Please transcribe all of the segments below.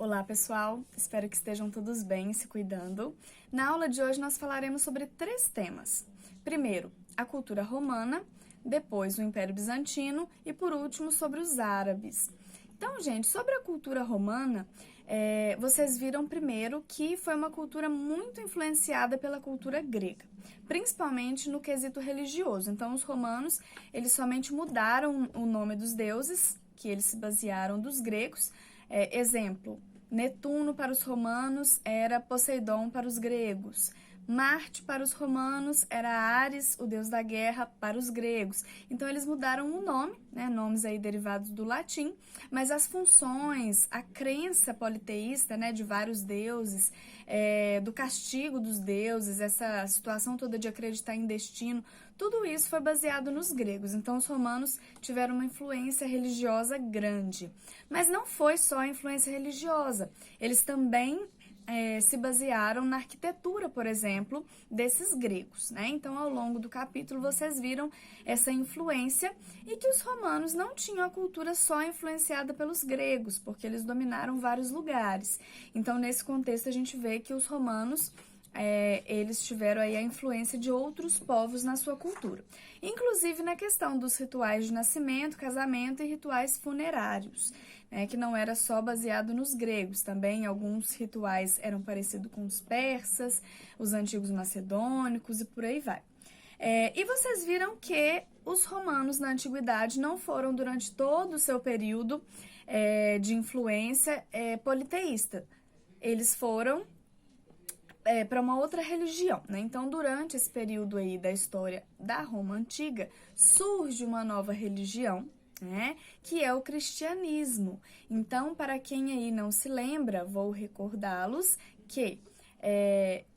Olá pessoal, espero que estejam todos bem e se cuidando. Na aula de hoje nós falaremos sobre 3 temas. Primeiro, a cultura romana, depois o Império Bizantino e por último sobre os árabes. Então, gente, sobre a cultura romana, vocês viram primeiro que foi uma cultura muito influenciada pela cultura grega, principalmente no quesito religioso. Então, os romanos, eles somente mudaram o nome dos deuses, que eles se basearam dos gregos. Exemplo, Netuno para os romanos era Poseidon para os gregos. Marte para os romanos era Ares, o deus da guerra, para os gregos. Então, eles mudaram o nome, né, nomes aí derivados do latim, mas as funções, a crença politeísta, né, de vários deuses, do castigo dos deuses, essa situação toda de acreditar em destino, tudo isso foi baseado nos gregos. Então, os romanos tiveram uma influência religiosa grande. Mas não foi só a influência religiosa, eles também se basearam na arquitetura, por exemplo, desses gregos, né? Então, ao longo do capítulo, vocês viram essa influência e que os romanos não tinham a cultura só influenciada pelos gregos, porque eles dominaram vários lugares. Então, nesse contexto, a gente vê que os romanos eles tiveram aí a influência de outros povos na sua cultura. Inclusive na questão dos rituais de nascimento, casamento e rituais funerários, né, que não era só baseado nos gregos, também alguns rituais eram parecidos com os persas, os antigos macedônicos e por aí vai. E vocês viram que os romanos na antiguidade não foram durante todo o seu período de influência politeísta. Eles foram para uma outra religião, né? Então, durante esse período aí da história da Roma Antiga, surge uma nova religião, né? Que é o cristianismo. Então, para quem aí não se lembra, vou recordá-los que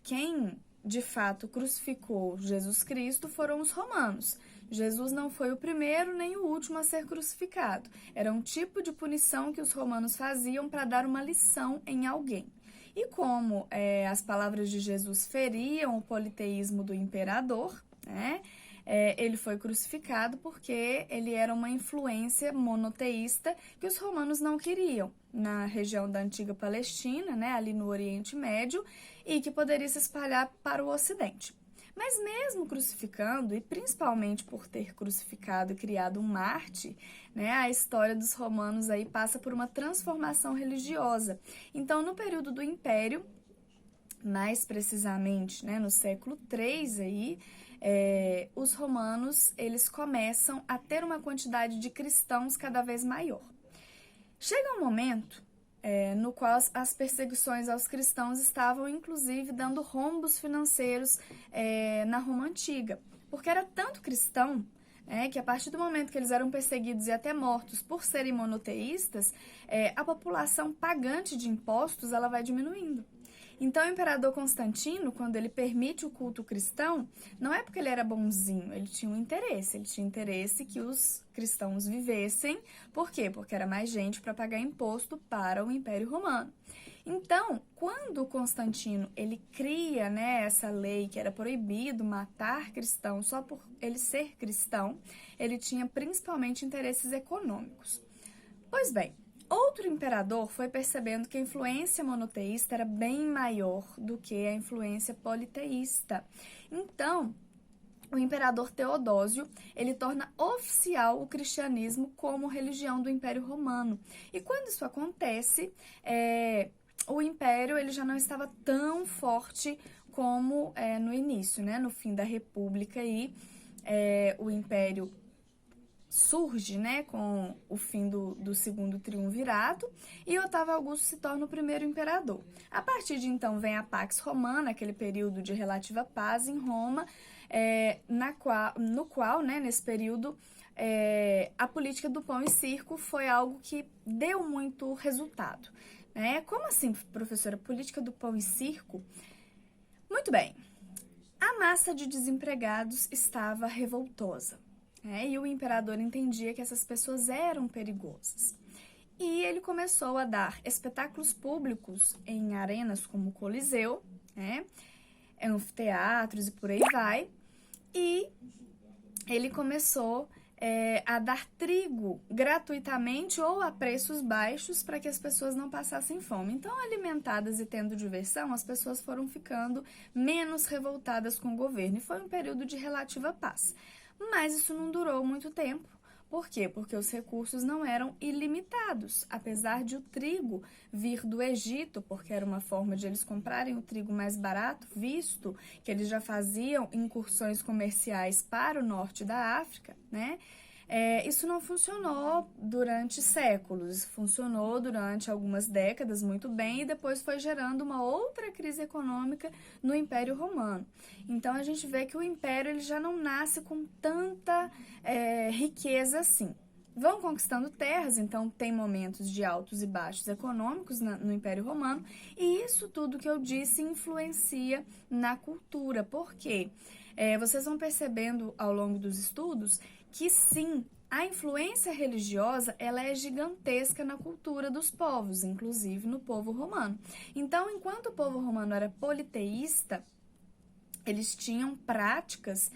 quem de fato crucificou Jesus Cristo foram os romanos. Jesus não foi o primeiro nem o último a ser crucificado. Era um tipo de punição que os romanos faziam para dar uma lição em alguém. E como as palavras de Jesus feriam o politeísmo do imperador, né, ele foi crucificado porque ele era uma influência monoteísta que os romanos não queriam na região da antiga Palestina, né, ali no Oriente Médio, e que poderia se espalhar para o Ocidente. Mas mesmo crucificando, e principalmente por ter crucificado e criado um Marte, né, a história dos romanos aí passa por uma transformação religiosa. Então, no período do Império, mais precisamente, né, no século III aí, os romanos eles começam a ter uma quantidade de cristãos cada vez maior. Chega um momento no qual as perseguições aos cristãos estavam, inclusive, dando rombos financeiros na Roma Antiga. Porque era tanto cristão que a partir do momento que eles eram perseguidos e até mortos por serem monoteístas, a população pagante de impostos ela vai diminuindo. Então, o imperador Constantino, quando ele permite o culto cristão, não é porque ele era bonzinho, ele tinha interesse que os cristãos vivessem. Por quê? Porque era mais gente para pagar imposto para o Império Romano. Então, quando Constantino ele cria, né, essa lei que era proibido matar cristão só por ele ser cristão, ele tinha principalmente interesses econômicos. Pois bem, outro imperador foi percebendo que a influência monoteísta era bem maior do que a influência politeísta. Então, o imperador Teodósio, ele torna oficial o cristianismo como religião do Império Romano. E quando isso acontece, o império ele já não estava tão forte como no início, né? No fim da República, o império surge, né, com o fim do segundo triunvirato, e Otávio Augusto se torna o primeiro imperador. A partir de então vem a Pax Romana, aquele período de relativa paz em Roma, no qual, né, nesse período, a política do pão e circo foi algo que deu muito resultado. Né? Como assim, professora, política do pão e circo? Muito bem, a massa de desempregados estava revoltosa. E o imperador entendia que essas pessoas eram perigosas. E ele começou a dar espetáculos públicos em arenas como o Coliseu, anfiteatros e por aí vai. E ele começou a dar trigo gratuitamente ou a preços baixos para que as pessoas não passassem fome. Então, alimentadas e tendo diversão, as pessoas foram ficando menos revoltadas com o governo e foi um período de relativa paz. Mas isso não durou muito tempo. Por quê? Porque os recursos não eram ilimitados. Apesar de o trigo vir do Egito, porque era uma forma de eles comprarem o trigo mais barato, visto que eles já faziam incursões comerciais para o norte da África, né? Isso não funcionou durante séculos, isso funcionou durante algumas décadas muito bem e depois foi gerando uma outra crise econômica no Império Romano. Então a gente vê que o Império ele já não nasce com tanta riqueza assim. Vão conquistando terras, então tem momentos de altos e baixos econômicos no Império Romano, e isso tudo que eu disse influencia na cultura. Por quê? Vocês vão percebendo ao longo dos estudos que sim, a influência religiosa ela é gigantesca na cultura dos povos, inclusive no povo romano. Então, enquanto o povo romano era politeísta, eles tinham práticas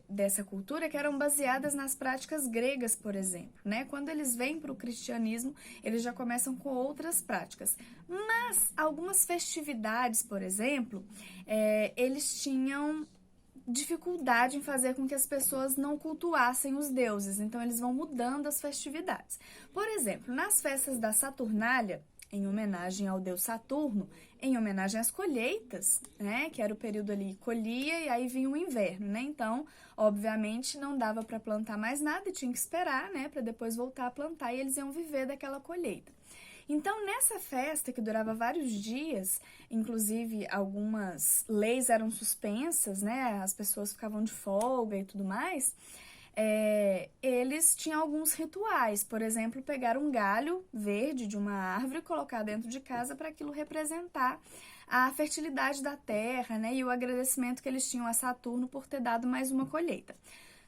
dessa cultura que eram baseadas nas práticas gregas, por exemplo, né? Quando eles vêm para o cristianismo, eles já começam com outras práticas. Mas algumas festividades, por exemplo, eles tinham dificuldade em fazer com que as pessoas não cultuassem os deuses, então eles vão mudando as festividades. Por exemplo, nas festas da Saturnália, em homenagem ao deus Saturno, em homenagem às colheitas, né, que era o período ali, colhia e aí vinha o inverno, né, então, obviamente, não dava para plantar mais nada e tinha que esperar, né, para depois voltar a plantar e eles iam viver daquela colheita. Então, nessa festa, que durava vários dias, inclusive algumas leis eram suspensas, né? As pessoas ficavam de folga e tudo mais. Eles tinham alguns rituais, por exemplo, pegar um galho verde de uma árvore e colocar dentro de casa para aquilo representar a fertilidade da terra, né? E o agradecimento que eles tinham a Saturno por ter dado mais uma colheita.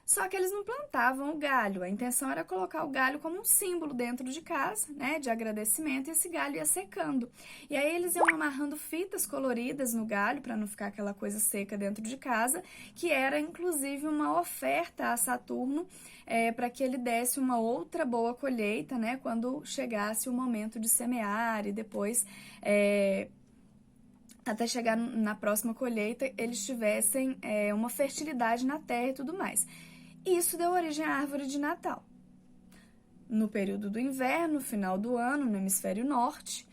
Só que eles não plantavam o galho, a intenção era colocar o galho como um símbolo dentro de casa, né, de agradecimento, e esse galho ia secando. E aí eles iam amarrando fitas coloridas no galho para não ficar aquela coisa seca dentro de casa, que era inclusive uma oferta a Saturno para que ele desse uma outra boa colheita, né, quando chegasse o momento de semear e depois até chegar na próxima colheita, eles tivessem uma fertilidade na terra e tudo mais. Isso deu origem à árvore de Natal. No período do inverno, final do ano, no hemisfério norte,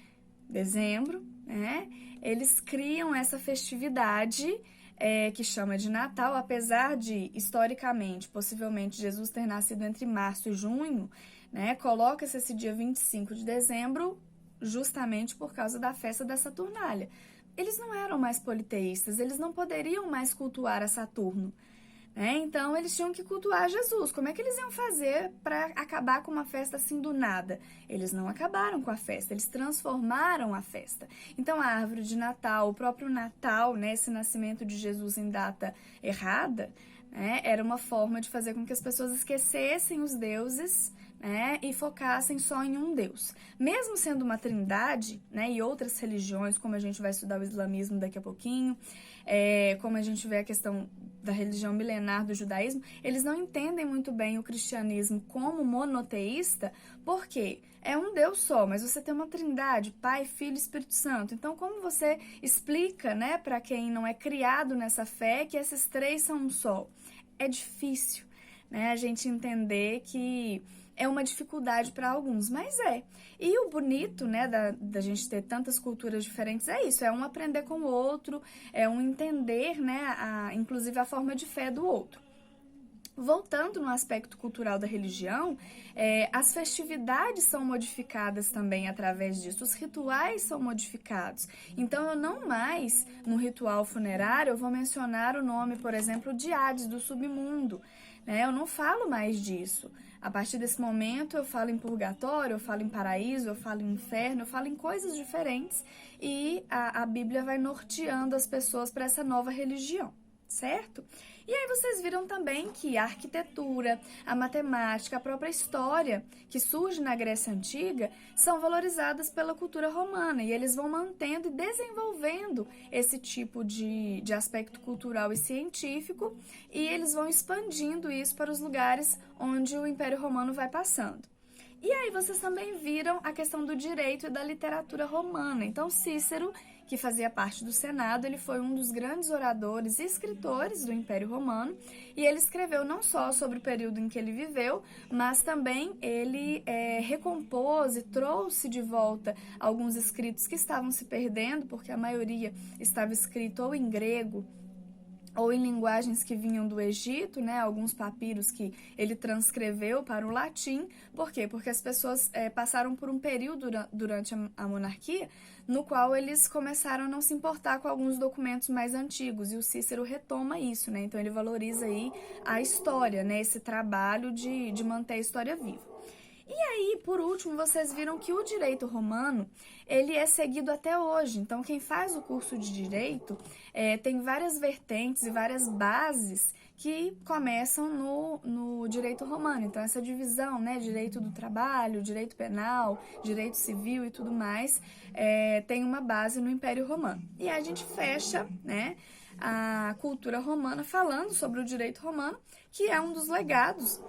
dezembro, né, eles criam essa festividade que chama de Natal, apesar de, historicamente, possivelmente Jesus ter nascido entre março e junho, né, coloca-se esse dia 25 de dezembro justamente por causa da festa da Saturnália. Eles não eram mais politeístas, eles não poderiam mais cultuar a Saturno. Então, eles tinham que cultuar Jesus. Como é que eles iam fazer para acabar com uma festa assim do nada? Eles não acabaram com a festa, eles transformaram a festa. Então, a árvore de Natal, o próprio Natal, né, esse nascimento de Jesus em data errada, né, era uma forma de fazer com que as pessoas esquecessem os deuses, né, e focassem só em um Deus. Mesmo sendo uma trindade, né, e outras religiões, como a gente vai estudar o islamismo daqui a pouquinho, como a gente vê a questão da religião milenar do judaísmo, eles não entendem muito bem o cristianismo como monoteísta, porque é um Deus só, mas você tem uma trindade, Pai, Filho e Espírito Santo. Então, como você explica, né, para quem não é criado nessa fé, que esses três são um só? É difícil, né, a gente entender que é uma dificuldade para alguns, mas é. E o bonito, né, da gente ter tantas culturas diferentes é isso, é um aprender com o outro, é um entender, né, inclusive a forma de fé do outro. Voltando no aspecto cultural da religião, as festividades são modificadas também através disso, os rituais são modificados. Então, eu não mais, no ritual funerário, eu vou mencionar o nome, por exemplo, de Hades, do submundo. Eu não falo mais disso. A partir desse momento, eu falo em purgatório, eu falo em paraíso, eu falo em inferno, eu falo em coisas diferentes e a Bíblia vai norteando as pessoas para essa nova religião. certo? E aí vocês viram também que a arquitetura, a matemática, a própria história que surge na Grécia Antiga são valorizadas pela cultura romana e eles vão mantendo e desenvolvendo esse tipo de aspecto cultural e científico e eles vão expandindo isso para os lugares onde o Império Romano vai passando. E aí vocês também viram a questão do direito e da literatura romana. Então Cícero, que fazia parte do Senado, ele foi um dos grandes oradores e escritores do Império Romano, e ele escreveu não só sobre o período em que ele viveu, mas também ele recompôs e trouxe de volta alguns escritos que estavam se perdendo, porque a maioria estava escrito ou em grego, ou em linguagens que vinham do Egito, né, alguns papiros que ele transcreveu para o latim. Por quê? Porque as pessoas passaram por um período durante a monarquia no qual eles começaram a não se importar com alguns documentos mais antigos, e o Cícero retoma isso, né? Então ele valoriza aí a história, né, esse trabalho de manter a história viva. E aí, por último, vocês viram que o direito romano, ele é seguido até hoje. Então, quem faz o curso de direito tem várias vertentes e várias bases que começam no direito romano. Então, essa divisão, né, direito do trabalho, direito penal, direito civil e tudo mais, tem uma base no Império Romano. E aí a gente fecha, né, a cultura romana falando sobre o direito romano, que é um dos legados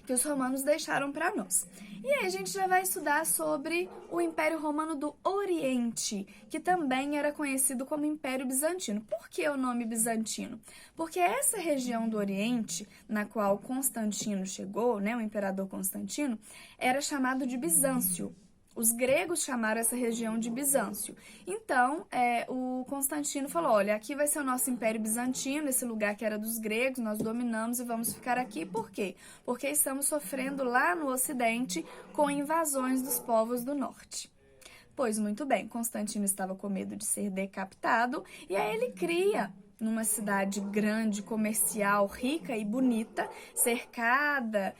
que os romanos deixaram para nós. E aí a gente já vai estudar sobre o Império Romano do Oriente, que também era conhecido como Império Bizantino. Por que o nome bizantino? Porque essa região do Oriente, na qual Constantino chegou, né, o imperador Constantino, era chamado de Bizâncio. Os gregos chamaram essa região de Bizâncio. Então, o Constantino falou, olha, aqui vai ser o nosso Império Bizantino, esse lugar que era dos gregos, nós dominamos e vamos ficar aqui. Por quê? Porque estamos sofrendo lá no Ocidente com invasões dos povos do Norte. Pois muito bem, Constantino estava com medo de ser decapitado e aí ele cria numa cidade grande, comercial, rica e bonita, cercada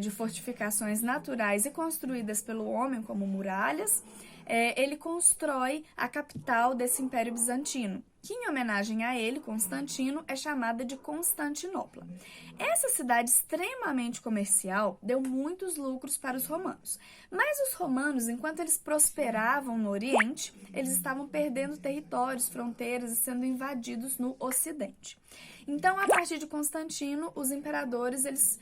de fortificações naturais e construídas pelo homem como muralhas, ele constrói a capital desse Império Bizantino, que em homenagem a ele, Constantino, é chamada de Constantinopla. Essa cidade extremamente comercial deu muitos lucros para os romanos, mas os romanos, enquanto eles prosperavam no Oriente, eles estavam perdendo territórios, fronteiras e sendo invadidos no Ocidente. Então, a partir de Constantino, os imperadores eles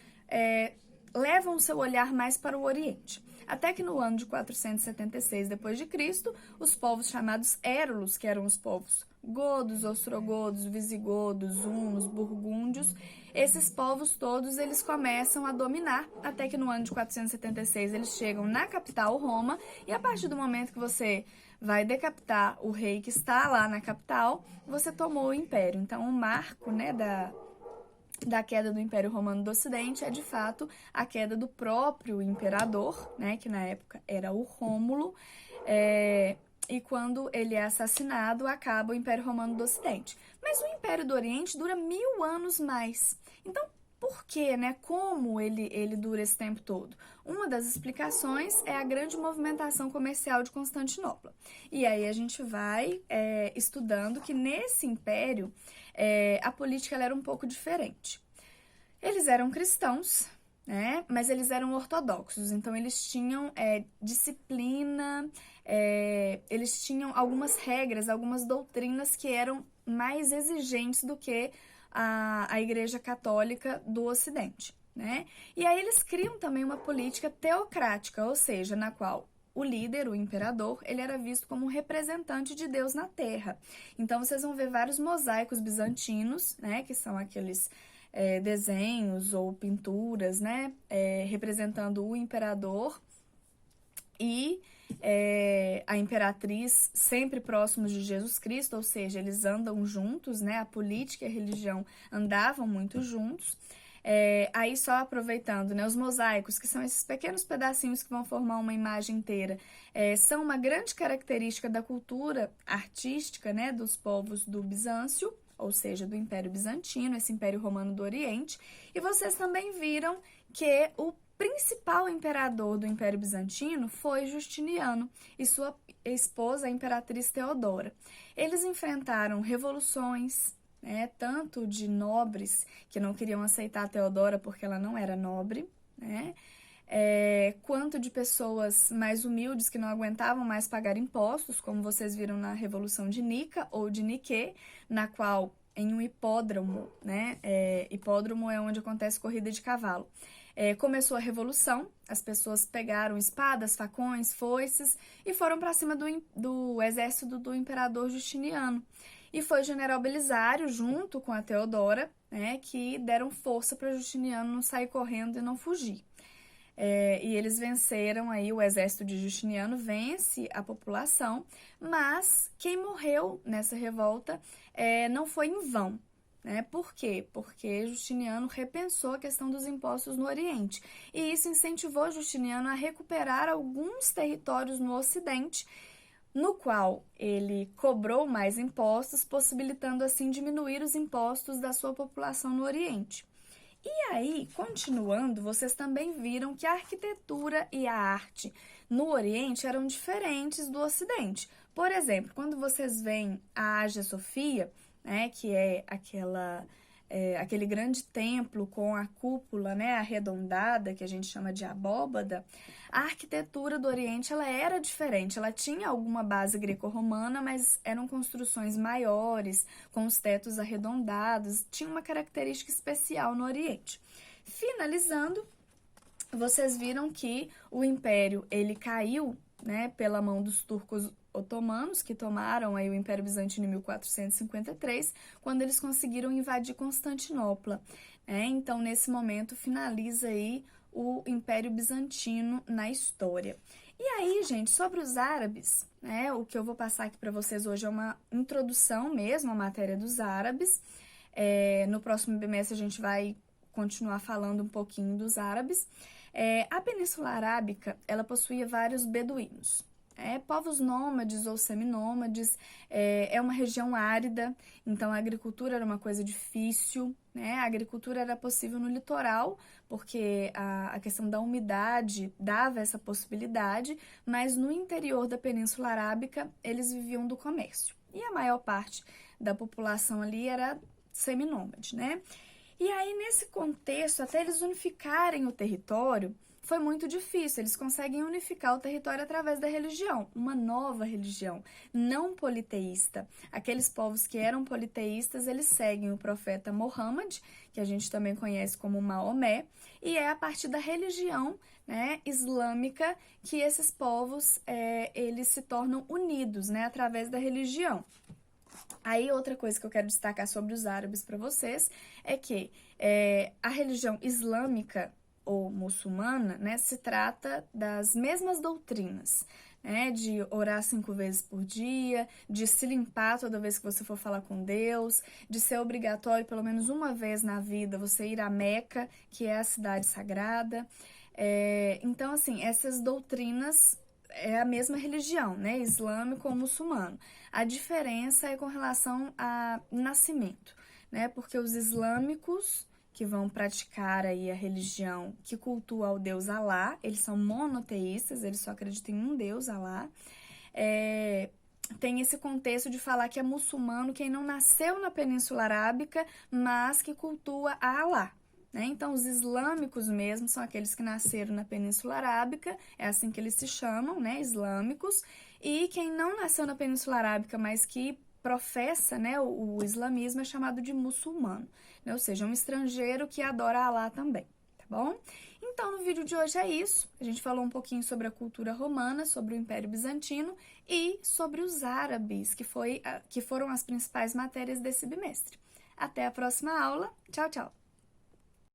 levam seu olhar mais para o Oriente. Até que no ano de 476 d.C., os povos chamados Érulos, que eram os povos godos, ostrogodos, visigodos, hunos, burgúndios, esses povos todos eles começam a dominar, até que no ano de 476 eles chegam na capital, Roma, e a partir do momento que você vai decapitar o rei que está lá na capital, você tomou o império. Então, o marco, né, da queda do Império Romano do Ocidente é, de fato, a queda do próprio imperador, né, que na época era o Rômulo, e quando ele é assassinado, acaba o Império Romano do Ocidente. Mas o Império do Oriente dura 1000 anos mais. Então, por quê, né? Como ele dura esse tempo todo? Uma das explicações é a grande movimentação comercial de Constantinopla. E aí a gente vai estudando que nesse império a política ela era um pouco diferente. Eles eram cristãos, né? Mas eles eram ortodoxos, então eles tinham disciplina, eles tinham algumas regras, algumas doutrinas que eram mais exigentes do que a Igreja Católica do Ocidente, né? E aí eles criam também uma política teocrática, ou seja, na qual o líder, o imperador, ele era visto como um representante de Deus na Terra. Então vocês vão ver vários mosaicos bizantinos, né? Que são aqueles desenhos ou pinturas, né? Representando o imperador e a imperatriz sempre próximos de Jesus Cristo, ou seja, eles andam juntos, né? A política e a religião andavam muito juntos. Aí só aproveitando, né? Os mosaicos, que são esses pequenos pedacinhos que vão formar uma imagem inteira, são uma grande característica da cultura artística, né? Dos povos do Bizâncio, ou seja, do Império Bizantino, esse Império Romano do Oriente. E vocês também viram que o principal imperador do Império Bizantino foi Justiniano e sua esposa, a imperatriz Teodora. Eles enfrentaram revoluções, né, tanto de nobres que não queriam aceitar a Teodora porque ela não era nobre, né, quanto de pessoas mais humildes que não aguentavam mais pagar impostos, como vocês viram na Revolução de Nica ou de Niquet, na qual, em um hipódromo, né, hipódromo é onde acontece corrida de cavalo, começou a Revolução, as pessoas pegaram espadas, facões, foices e foram para cima do exército do imperador Justiniano. E foi o general Belisário, junto com a Teodora, né, que deram força para Justiniano não sair correndo e não fugir. E eles venceram aí, o exército de Justiniano vence a população, mas quem morreu nessa revolta não foi em vão, né? Por quê? Porque Justiniano repensou a questão dos impostos no Oriente, e isso incentivou Justiniano a recuperar alguns territórios no Ocidente, no qual ele cobrou mais impostos, possibilitando assim diminuir os impostos da sua população no Oriente. E aí, continuando, vocês também viram que a arquitetura e a arte no Oriente eram diferentes do Ocidente. Por exemplo, quando vocês veem a Hagia Sophia, né, que é aquele grande templo com a cúpula, né, arredondada, que a gente chama de abóbada, a arquitetura do Oriente ela era diferente. Ela tinha alguma base greco-romana, mas eram construções maiores, com os tetos arredondados, tinha uma característica especial no Oriente. Finalizando, vocês viram que o Império ele caiu, né, pela mão dos turcos otomanos, que tomaram aí o Império Bizantino em 1453, quando eles conseguiram invadir Constantinopla. Então, nesse momento, finaliza aí o Império Bizantino na história. E aí, gente, sobre os árabes, né, o que eu vou passar aqui para vocês hoje é uma introdução mesmo à matéria dos árabes. No próximo bimestre a gente vai continuar falando um pouquinho dos árabes. A Península Arábica, ela possuía vários beduínos. Povos nômades ou seminômades, é uma região árida, então a agricultura era uma coisa difícil, né? A agricultura era possível no litoral, porque a questão da umidade dava essa possibilidade, mas no interior da Península Arábica eles viviam do comércio. E a maior parte da população ali era seminômade, né? E aí, nesse contexto, até eles unificarem o território, foi muito difícil. Eles conseguem unificar o território através da religião, uma nova religião, não politeísta. Aqueles povos que eram politeístas, eles seguem o profeta Muhammad, que a gente também conhece como Maomé, e é a partir da religião, né, islâmica que esses povos eles se tornam unidos, né, através da religião. Aí, outra coisa que eu quero destacar sobre os árabes para vocês é que a religião islâmica ou muçulmana, né, se trata das mesmas doutrinas, né, de orar 5 vezes por dia, de se limpar toda vez que você for falar com Deus, de ser obrigatório pelo menos uma vez na vida você ir a Meca, que é a cidade sagrada. Então, assim, essas doutrinas é a mesma religião, né, islâmico ou muçulmano. A diferença é com relação a nascimento, né, porque os islâmicos que vão praticar aí a religião que cultua ao deus Alá, eles são monoteístas, eles só acreditam em um deus, Alá. Tem esse contexto de falar que é muçulmano quem não nasceu na Península Arábica, mas que cultua a Alá. Então, os islâmicos mesmo são aqueles que nasceram na Península Arábica, é assim que eles se chamam, né, islâmicos, e quem não nasceu na Península Arábica, mas que professa, né, o islamismo é chamado de muçulmano, né, ou seja, um estrangeiro que adora Alá também, tá bom? Então, no vídeo de hoje é isso, a gente falou um pouquinho sobre a cultura romana, sobre o Império Bizantino e sobre os árabes, que foram as principais matérias desse bimestre. Até a próxima aula, tchau, tchau!